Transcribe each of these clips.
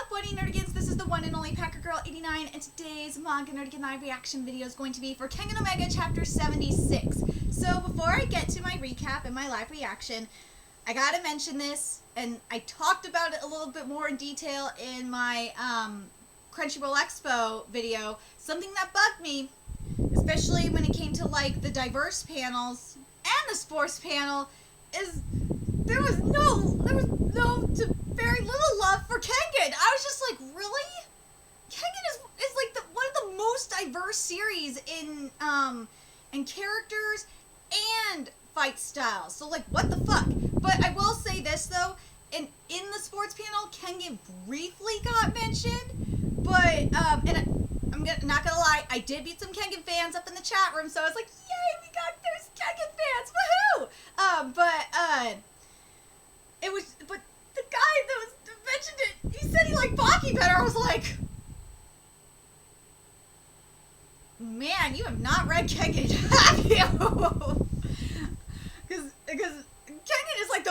what nerdigans? This is the one and only Packer Girl 89, and today's manga nerdigan live reaction video is going to be for Kengan Omega chapter 76. So before I get to my recap and my live reaction, I gotta mention this, and I talked about it a little bit more in detail in my Crunchyroll Expo video. Something that bugged me, especially when it came to like the diverse panels and the sports panel, is there was very little love for Kengan. I was just like, really? Kengan is like one of the most diverse series in characters and fight styles. So like, what the fuck? But I will say this though, in the sports panel, Kengan briefly got mentioned, but and I'm not gonna lie, I did meet some Kengan fans up in the chat room, so I was like, yay, there's Kengan fans, woohoo! But the guy that mentioned it, he said he liked Baki better. I was like, man, you have not read Kengan, have you? Because Kengan is like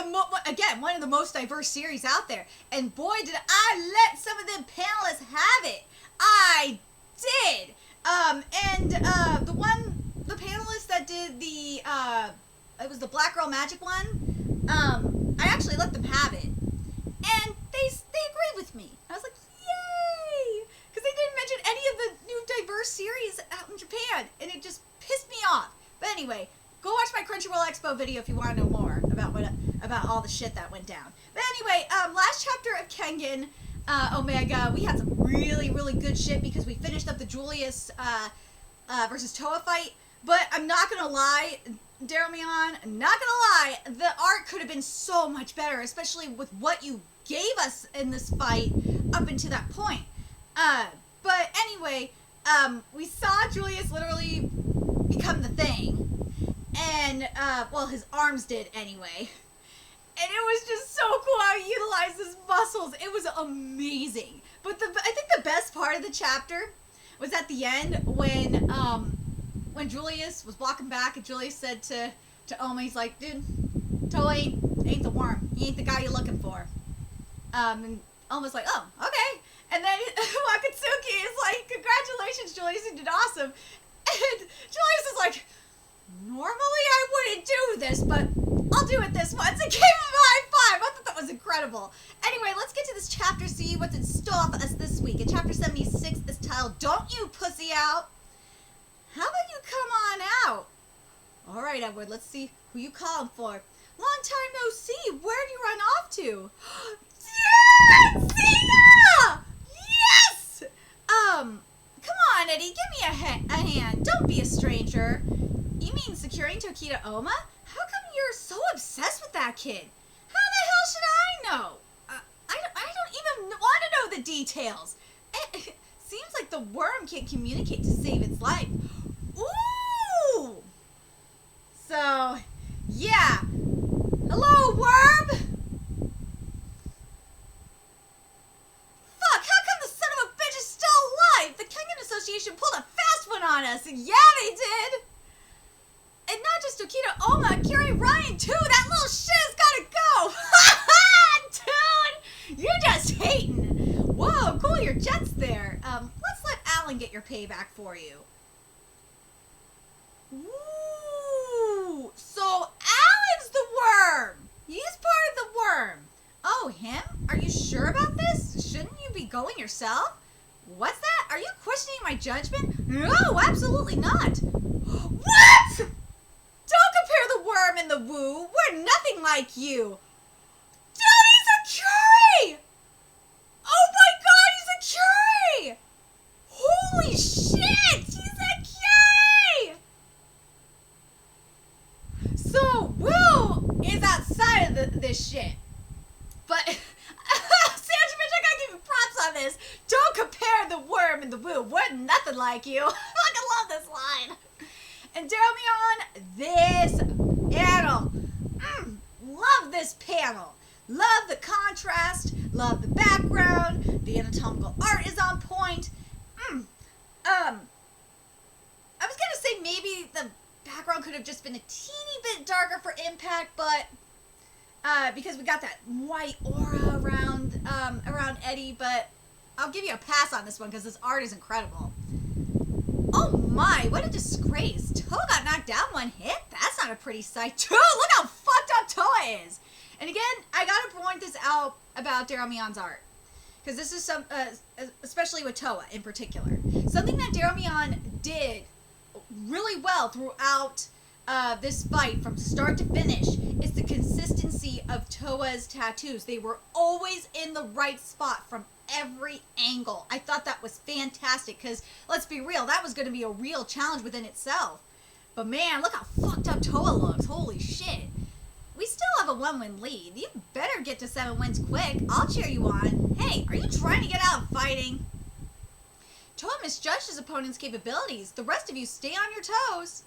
one of the most diverse series out there, and boy, did I let some of them panelists have it. I did. The panelist that did the it was the Black Girl Magic one. I actually let them have it, and they agreed with me. I was like, yay, because they didn't mention any of the new diverse series out in Japan, and it just pissed me off. But anyway, go watch my Crunchyroll Expo video if you want to know more about all the shit that went down. But anyway, last chapter of Kengan Omega, we had some really, really good shit because we finished up the Julius versus Toa fight. But I'm not gonna lie, Daramion, I'm not gonna lie, the art could have been so much better, especially with what you gave us in this fight up until that point. But anyway, we saw Julius literally become the thing, and well, his arms did anyway. And it was just so cool how he utilized his muscles. It was amazing. But I think the best part of the chapter was at the end when Julius was walking back, and Julius said to Oma, he's like, dude, Toa ain't the worm. He ain't the guy you're looking for. And Oma's like, oh, okay. And then Wakatsuki is like, congratulations, Julius, you did awesome. And Julius is like, normally I wouldn't do this, but I'll do it this once. And gave him a high five. I thought that was incredible. Anyway, let's get to this chapter, see what's in store for us this week. In chapter 76 is titled, Don't You Pussy Out. How about you come on out? All right, Edward, let's see who you calling for. Long time no see. Where'd you run off to? Yeah! See ya! Yes! Come on, Eddie, give me a hand. Don't be a stranger. You mean securing Tokita Oma? How come you're so obsessed with that kid? How the hell should I know? I don't even want to know the details. It seems like the worm can't communicate to save its life. Ooh! So, yeah. Hello, worm? Fuck, how come the son of a bitch is still alive? The Kengan Association pulled a fast one on us. Yeah, they did. And not just Tokita Oma, KURE Ryan too. That little shit has gotta go. Dude, you're just hating. Whoa, cool your jets there. Let's let Alan get your payback for you. Ooh, so Alan's the worm. He's part of the worm. Oh, him? Are you sure about this? Shouldn't you be going yourself? What's that? Are you questioning my judgment? No, absolutely not. What? Don't compare the worm and the woo. We're nothing like you. Dude, he's a KURE! Oh my god, he's a KURE! Holy shit, he's a KURE! So, Woo is outside of this shit. But, Sandra, bitch, I gotta give you props on this. Don't compare the worm and the woo. We're nothing like you. I fucking love this line. And Daramion, this panel. Love this panel. Love the contrast. Love the background. The anatomical art is on point. I was gonna say maybe the background could have just been a teeny bit darker for impact, but because we got that white aura around Eddie, but I'll give you a pass on this one because this art is incredible. Oh my, what a disgrace. Toa got knocked down one hit? That's not a pretty sight. Dude, look how fucked up Toa is. And again, I gotta point this out about Darumion's art. Because this is some, especially with Toa in particular. Something that Darumion did really well throughout this fight from start to finish is the consistency of Toa's tattoos. They were always in the right spot from every angle. I thought that was fantastic because, let's be real, that was going to be a real challenge within itself. But man, look how fucked up Toa looks. Holy shit. We still have a 1-win lead. You better get to 7 wins quick. I'll cheer you on. Hey, are you trying to get out of fighting? Toa misjudged his opponent's capabilities. The rest of you stay on your toes.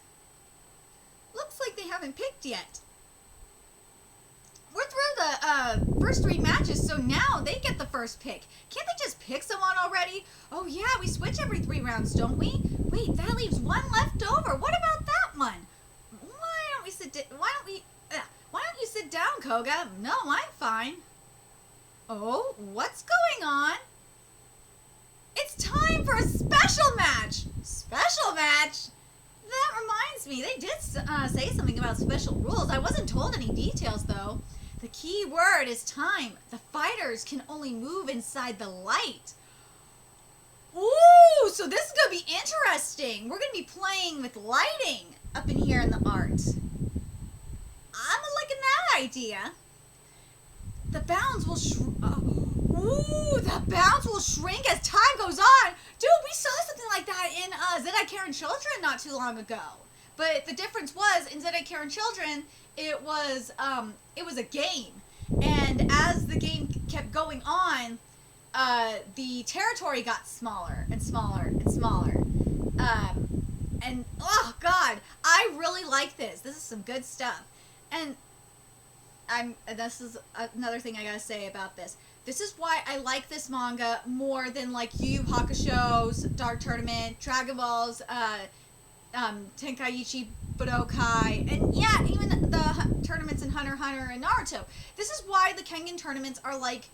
Looks like they haven't picked yet. We're through the first 3 matches, so now they get the first pick. Can't they just pick someone already? Oh yeah, we switch every 3 rounds, don't we? Wait, that leaves 1 left over. What about that one? Why don't you sit down, Koga? No, I'm fine. Oh, what's going on? It's time for a special match. Special match? That reminds me, they did say something about special rules. I wasn't told any details, though. The key word is time. The fighters can only move inside the light. Ooh, so this is going to be interesting. We're going to be playing with lighting up in here in the art. I'm liking that idea. The bounds will the bounds will shrink as time goes on. Dude, we saw something like that in Zedai Karen Children not too long ago. But the difference was, in Zedai Karen Children, it was a game. And as the game kept going on, the territory got smaller and smaller and smaller. And, oh, God, I really like this. This is some good stuff. And this is another thing I gotta say about this. This is why I like this manga more than like Yu Yu Hakusho's Dark Tournament, Dragon Ball's Tenkaichi Budokai, and yeah, even the tournaments in Hunter x Hunter and Naruto. This is why the Kengan tournaments are like,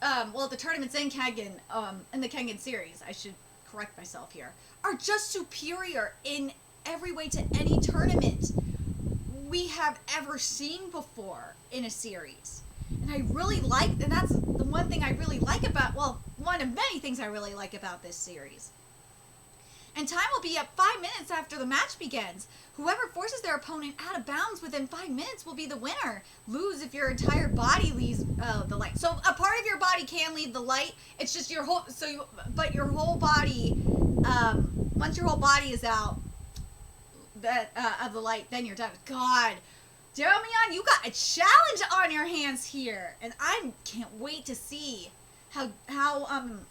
the tournaments in Kengan, in the Kengan series, I should correct myself here, are just superior in every way to any tournament we have ever seen before in a series. And I really like, and that's the one thing I really like about, well, one of many things I really like about this series. And time will be up 5 minutes after the match begins. Whoever forces their opponent out of bounds within 5 minutes will be the winner. Lose if your entire body leaves the light. So a part of your body can leave the light. It's just your whole, but your whole body, once your whole body is out of the light, then you're done. God, Darumion, you got a challenge on your hands here, and I can't wait to see how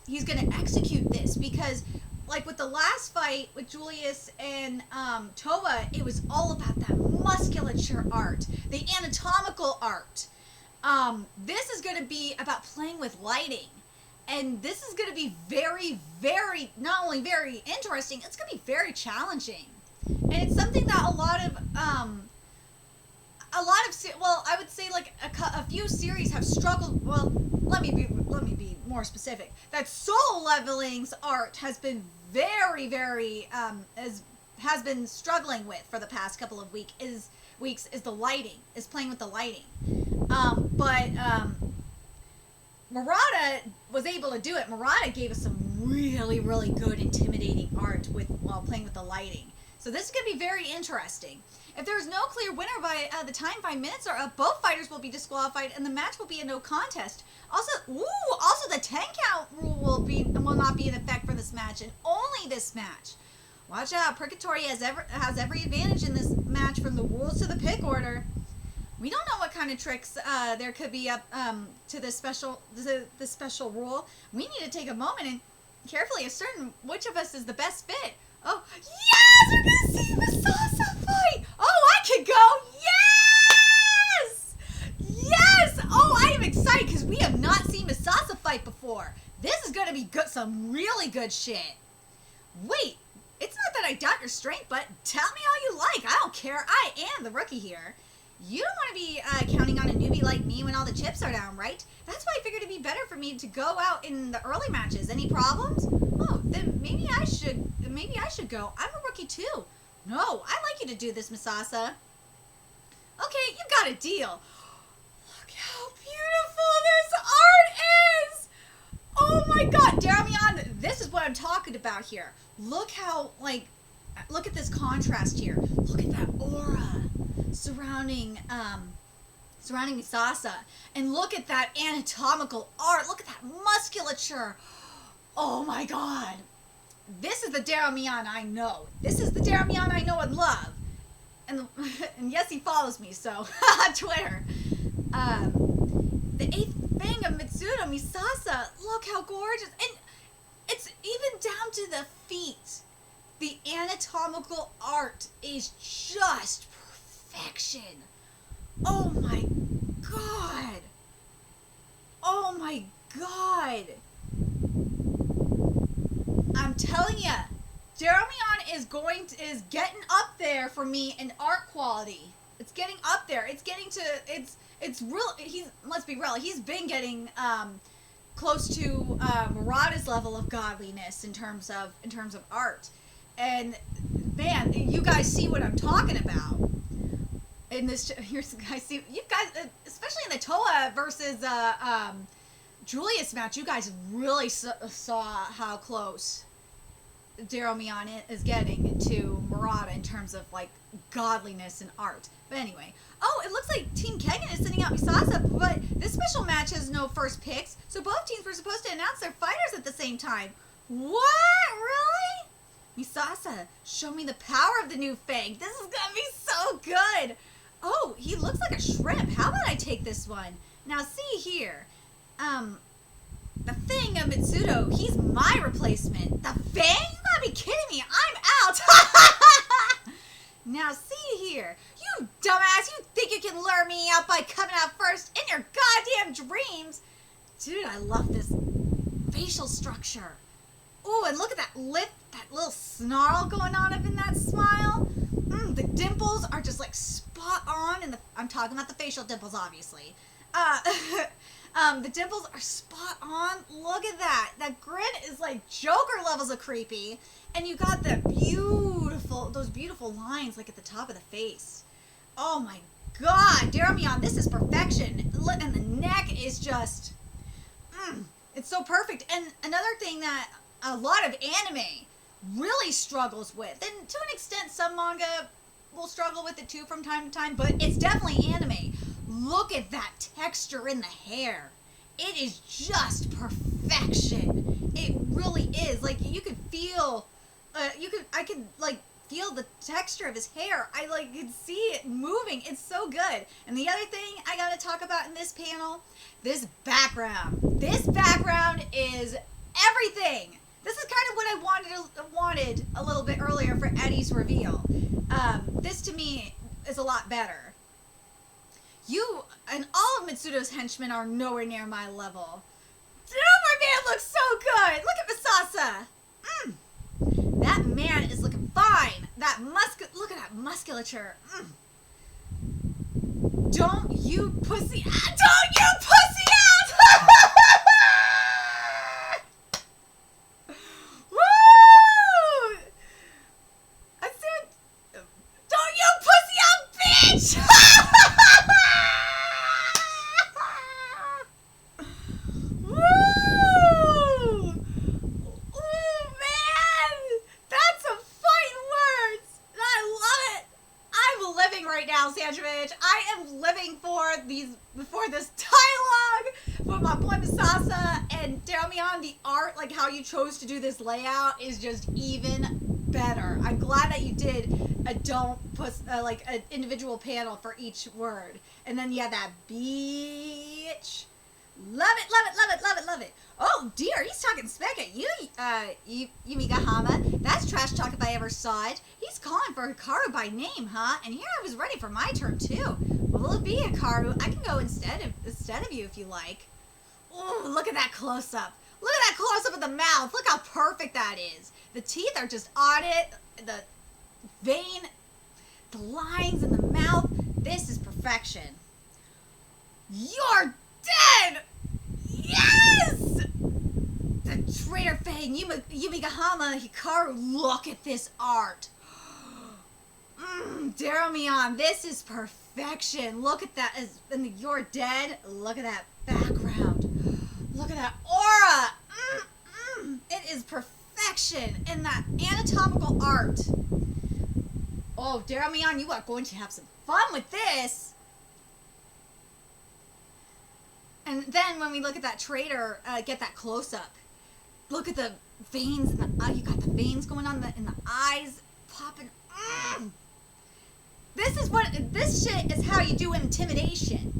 he's gonna execute this, because like with the last fight with Julius and Toa, it was all about that musculature art, the anatomical art. This is gonna be about playing with lighting, and this is gonna be very, very, not only very interesting, it's gonna be very challenging, and it's something that a lot of I would say like a few series have struggled. Well, let me be more specific. That Soul Leveling's art has been very, very has been struggling with for the past couple of weeks is the lighting, is playing with the lighting. But Murata was able to do it. Murata gave us some really, really good intimidating art while playing with the lighting. So this is going to be very interesting. If there is no clear winner by the time 5 minutes are up, both fighters will be disqualified and the match will be a no contest. Also the 10 count rule will not be in effect for this match, and only this match. Watch out, Purgatory has every advantage in this match from the rules to the pick order. We don't know what kind of tricks there could be up to this special rule. We need to take a moment and carefully ascertain which of us is the best fit. Oh, yes! We're gonna see Masasa fight! Oh, I could go! Yes! Yes! Oh, I am excited because we have not seen Masasa fight before. This is gonna be good, some really good shit. Wait, it's not that I doubt your strength, but tell me all you like. I don't care. I am the rookie here. You don't want to be counting on a newbie like me when all the chips are down, right? That's why I figured it'd be better for me to go out in the early matches. Any problems? Oh, then maybe I should go. I'm a rookie too. No, I'd like you to do this, Misasa. Okay, you got a deal. Look how beautiful this art is! Oh my god, Darmian, this is what I'm talking about here. Look how, look at this contrast here. Look at that aura surrounding Misasa. And look at that anatomical art. Look at that musculature. Oh my god. This is the Darmian I know. This is the Darmian I know and love. And yes, he follows me, so on Twitter. The 8th thing of Mitsudo Misasa. Look how gorgeous. And it's even down to the feet. The anatomical art is just perfection. Oh my god. Oh my god. I'm telling you, Darmian is getting up there for me in art quality. It's getting up there. It's getting to it's real. Let's be real. He's been getting close to Murata's level of godliness in terms of art. And man, you guys see what I'm talking about. In this, here's guys see you guys, especially in the Toa versus Julius match. You guys really saw how close Darmian is getting to Murata in terms of godliness and art. But anyway, oh, it looks like Team Kengan is sending out Misasa, but this special match has no first picks, so both teams were supposed to announce their fighters at the same time. What? Really? Misasa, show me the power of the new Fang. This is gonna be so good. Oh, he looks like a shrimp. How about I take this one? Now see here. The Fang of Mitsudo, he's my replacement. The Fang? You gotta be kidding me. I'm out. Now see here. You dumbass, you think you can lure me out by coming out first in your goddamn dreams? Dude, I love this facial structure. Ooh, and look at that lip, that little snarl going on up in that smile. The dimples are just spot on, and I'm talking about the facial dimples, obviously. The dimples are spot on. Look at that. That grin is Joker levels of creepy, and you got those beautiful lines at the top of the face. Oh my god, Darmian, this is perfection. And the neck is just, it's so perfect. And another thing that a lot of anime really struggles with, and to an extent some manga will struggle with it too from time to time, but it's definitely anime. Look at that texture in the hair. It is just perfection. It really is. You could feel, I could feel the texture of his hair. I could see it moving. It's so good. And the other thing I gotta talk about in this panel, this background. This background is everything. This is kind of what I wanted a little bit earlier for Eddie's reveal. This to me is a lot better. You and all of Mitsudo's henchmen are nowhere near my level. Dude, my man looks so good. Look at Misasa. That man is looking fine. Look at that musculature. Don't you pussy out. Don't you pussy out. Woo! I said, don't you pussy out, bitch. I am living for this dialogue for my boy Misasa and Darmian. The art, how you chose to do this layout, is just even better. I'm glad that you did a an individual panel for each word, and then that bitch. Love it, love it, love it, love it, love it. Oh dear, he's talking smack at you, Yumigahama. That's trash talk if I ever saw it. He's calling for Hikaru by name, huh? And here I was ready for my turn too. Will it be Hikaru? I can go instead of you if you like. Oh, look at that close up. Look at that close up of the mouth. Look how perfect that is. The teeth are just on it. The vein, the lines in the mouth. This is perfection. You're dead! Yes! The traitor Fang, Yumigahama Hikaru, look at this art. Daramion, this is perfection. Look at that. And you're dead. Look at that background. Look at that aura. It is perfection. And that anatomical art. Oh, Daramion, you are going to have some fun with this. And then when we look at that traitor, get that close up. Look at the veins in the eye. You got the veins going on in the eyes, popping. This shit is how you do intimidation.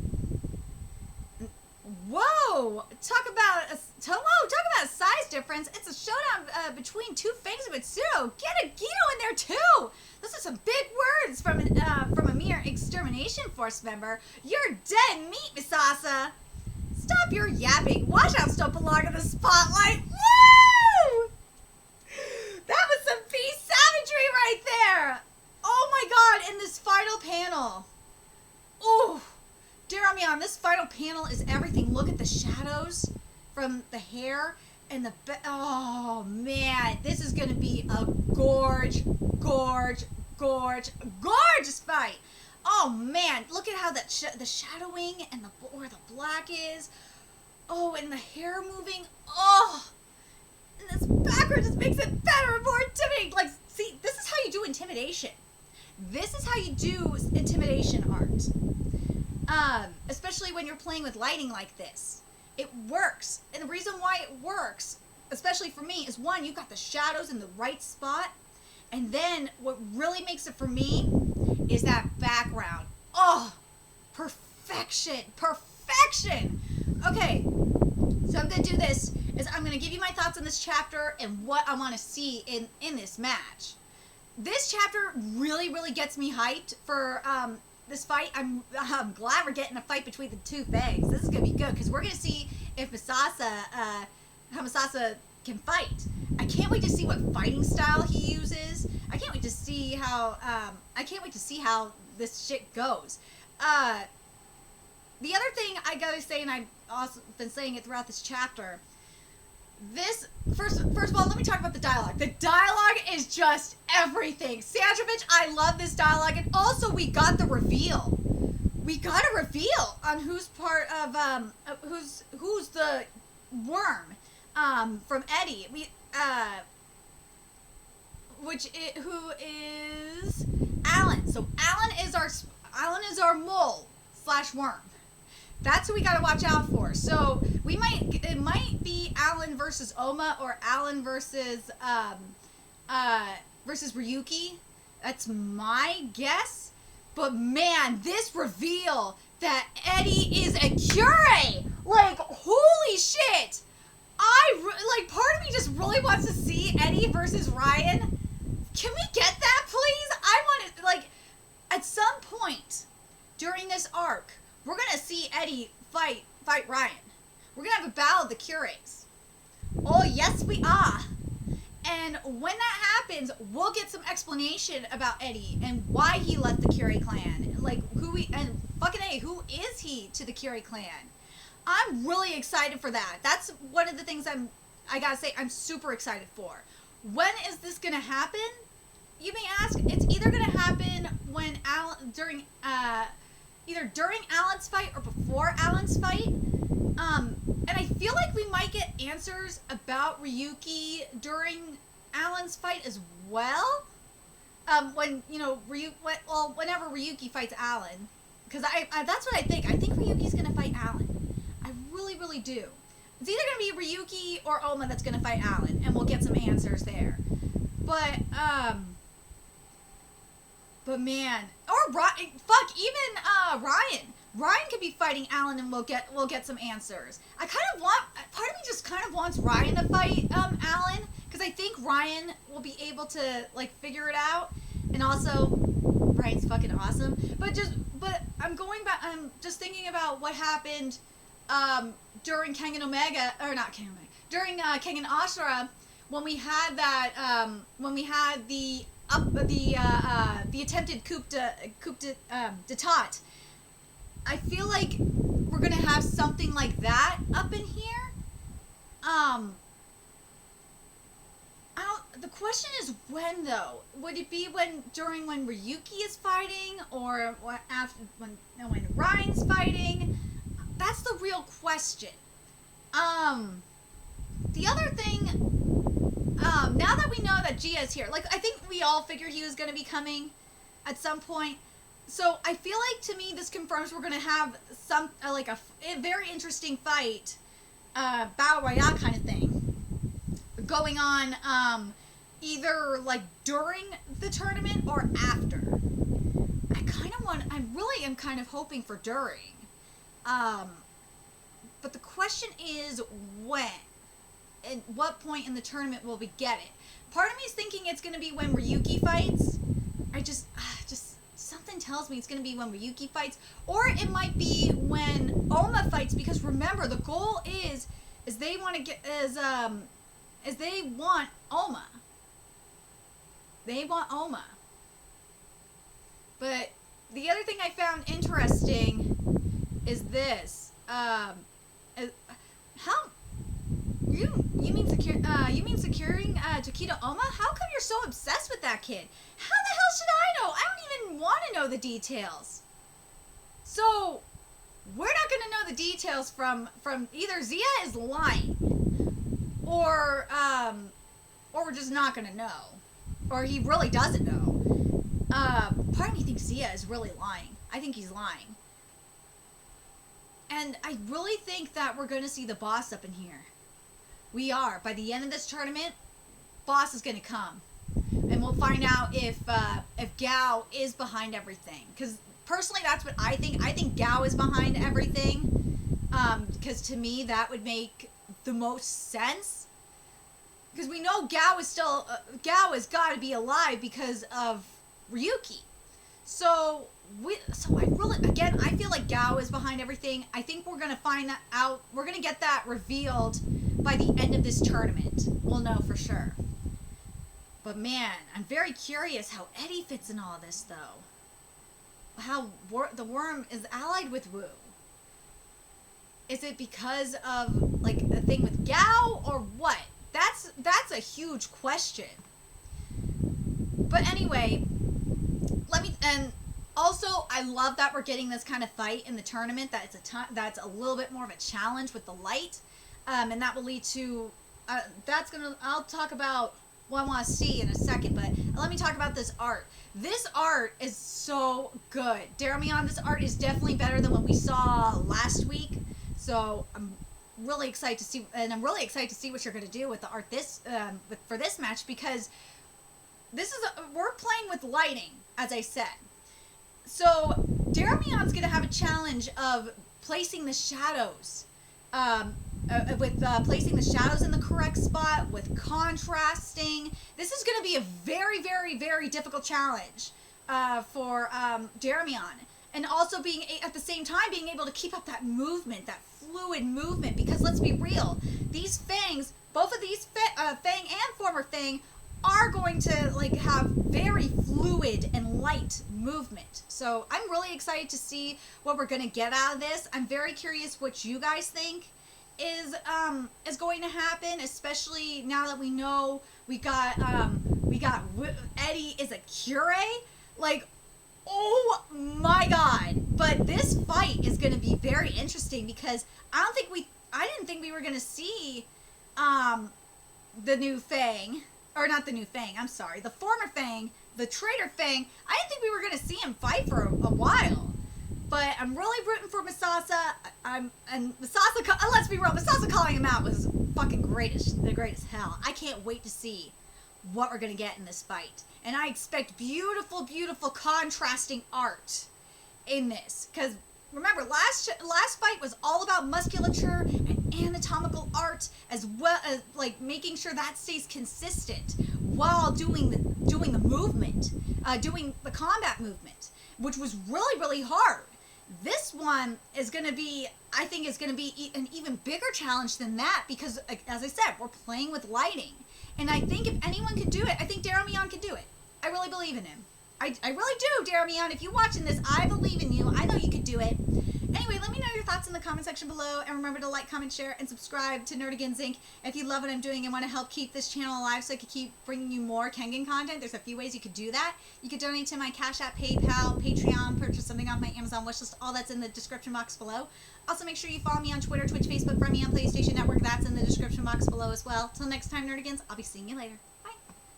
Whoa! Talk about a size difference. It's a showdown between two Fangs of Mitsuru. Get a Gito in there too. Those are some big words from a mere extermination force member. You're dead meat, Misasa. Stop your yapping. Washouts don't belong in the spotlight. Woo! That was some beast savagery right there. Oh my god, in this final panel. Oh, Daramion, this final panel is everything. Look at the shadows from the hair and the... Oh, man. This is going to be a gorgeous fight. Oh, man. Look at how that the shadowing and where the black is. Oh, and the hair moving. Oh, and this background just makes it better and more intimidating. Like, see, this is how you do intimidation. This is how you do intimidation art. Especially when you're playing with lighting like this. It works. And the reason why it works, especially for me, is one, you've got the shadows in the right spot. And then what really makes it for me is that background. Oh, perfection. Perfection. Okay, so I'm going to do this. I'm going to give you my thoughts on this chapter and what I want to see in this match. This chapter really, really gets me hyped for this fight. I'm glad we're getting a fight between the two Fangs. This is going to be good because we're going to see if how Misasa can fight. I can't wait to see what fighting style he uses. I can't wait to see how this shit goes. The other thing I gotta say, and I've also been saying it throughout this chapter, this, first of all, let me talk about the dialogue. The dialogue is just everything. Sandrovich, I love this dialogue, and also we got the reveal. We got a reveal on who's part of, who's the worm, from Eddie. Who is Alan. So Alan is our mole / worm. That's who we gotta watch out for. So it might be Alan versus Oma or Alan versus Ryuki. That's my guess. But man, this reveal that Eddie is a KURE, like holy shit! Part of me just really wants to see Eddie versus Ryan. Can we get that, please? I want it, like, at some point during this arc, we're gonna see Eddie fight Ryan. We're gonna have a battle of the KUREs. Oh, yes, we are. And when that happens, we'll get some explanation about Eddie and why he left the KURE clan. Like, who is he to the KURE clan? I'm really excited for that. That's one of the things I gotta say, I'm super excited for. When is this gonna happen? You may ask. It's either gonna happen when either during Alan's fight or before Alan's fight. And I feel like we might get answers about Ryuki during Alan's fight as well. Whenever Ryuki fights Alan, because that's what I think. I think Ryuki's gonna fight Alan. I really, really do. It's either gonna be Ryuki or Oma that's gonna fight Alan, and we'll get some answers there. But man, or even Ryan. Ryan could be fighting Alan, and we'll get some answers. Part of me just kind of wants Ryan to fight Alan, because I think Ryan will be able to like figure it out, and also Ryan's fucking awesome. But I'm going back. I'm just thinking about what happened during Kengan Omega, or not Kengan Omega, during Kengan Ashura, when we had that when we had the the attempted coup d'état. I feel like we're gonna have something like that up in here. The question is when though. Would it be when Ryuki is fighting, or when Ryan's fighting? That's the real question. The other thing, now that we know that Gia is here, like I think we all figured he was gonna be coming at some point. So I feel like to me this confirms we're gonna have some like a very interesting fight, battle royale kind of thing going on, either like during the tournament or after. I really am kind of hoping for during. But the question is when. At what point in the tournament will we get it? Part of me is thinking it's going to be when Ryuki fights. I just something tells me it's going to be when Ryuki fights, or it might be when Oma fights, because remember the goal is they want to get is they want Oma. They want Oma. But the other thing I found interesting is this. How you mean securing Takeda Oma? How come you're so obsessed with that kid? How the hell should I know? I don't even want to know the details. So we're not going to know the details from either Zia is lying, or we're just not going to know, or he really doesn't know. Part of me thinks Zia is really lying. I think he's lying. And I really think that we're going to see the boss up in here. We are. By the end of this tournament, boss is going to come. And we'll find out if Gao is behind everything. Because personally, that's what I think. I think Gao is behind everything. Because to me, that would make the most sense. Because we know Gao is still... Gao has got to be alive because of Ryuki. So I really... Again, I feel like Gao is behind everything. I think we're going to find that out. We're going to get that revealed by the end of this tournament. We'll know for sure. But man, I'm very curious how Eddie fits in all this, though. How the worm is allied with Wu. Is it because of, like, a thing with Gao, or what? That's a huge question. But anyway, and also, I love that we're getting this kind of fight in the tournament. That's a little bit more of a challenge with the light. And that will lead to, I'll talk about what I want to see in a second, but let me talk about this art. This art is so good. Daramian, this art is definitely better than what we saw last week. So I'm really excited to see, and I'm really excited to see what you're going to do with the art for this match, because we're playing with lighting, as I said. So Daramian's going to have a challenge of placing the shadows, placing the shadows in the correct spot, with contrasting. This is going to be a very, very, very difficult challenge for Daramian. And also at the same time, being able to keep up that movement, that fluid movement. Because let's be real, these fangs, both of these Fang and former Fang, are going to have very fluid and light movement. So I'm really excited to see what we're going to get out of this. I'm very curious what you guys think is going to happen, especially now that we know we got Eddie is a KURE. Like, oh my god. But this fight is going to be very interesting, because I didn't think we were going to see the new Fang. Or not the new Fang, I'm sorry. The former Fang, the traitor Fang. I didn't think we were going to see him fight for a while. But I'm really rooting for Misasa. Let's be real, Misasa calling him out was fucking the greatest hell. I can't wait to see what we're going to get in this fight. And I expect beautiful, beautiful contrasting art in this. Because remember, last fight was all about musculature and anatomical art, as well as making sure that stays consistent while doing the movement, doing the combat movement, which was really, really hard. This one is going to be, I think, is going to be an even bigger challenge than that, because, as I said, we're playing with lighting. And I think if anyone could do it, I think Daramian could do it. I really believe in him. I really do, Jeremy. If you're watching this, I believe in you. I know you could do it. Anyway, let me know your thoughts in the comment section below, and remember to like, comment, share, and subscribe to Nerdigans Inc. If you love what I'm doing and want to help keep this channel alive so I can keep bringing you more Kengan content, there's a few ways you could do that. You could donate to my Cash App, PayPal, Patreon, purchase something off my Amazon wishlist. All that's in the description box below. Also, make sure you follow me on Twitter, Twitch, Facebook, friend me on PlayStation Network. That's in the description box below as well. Till next time, Nerdigans, I'll be seeing you later.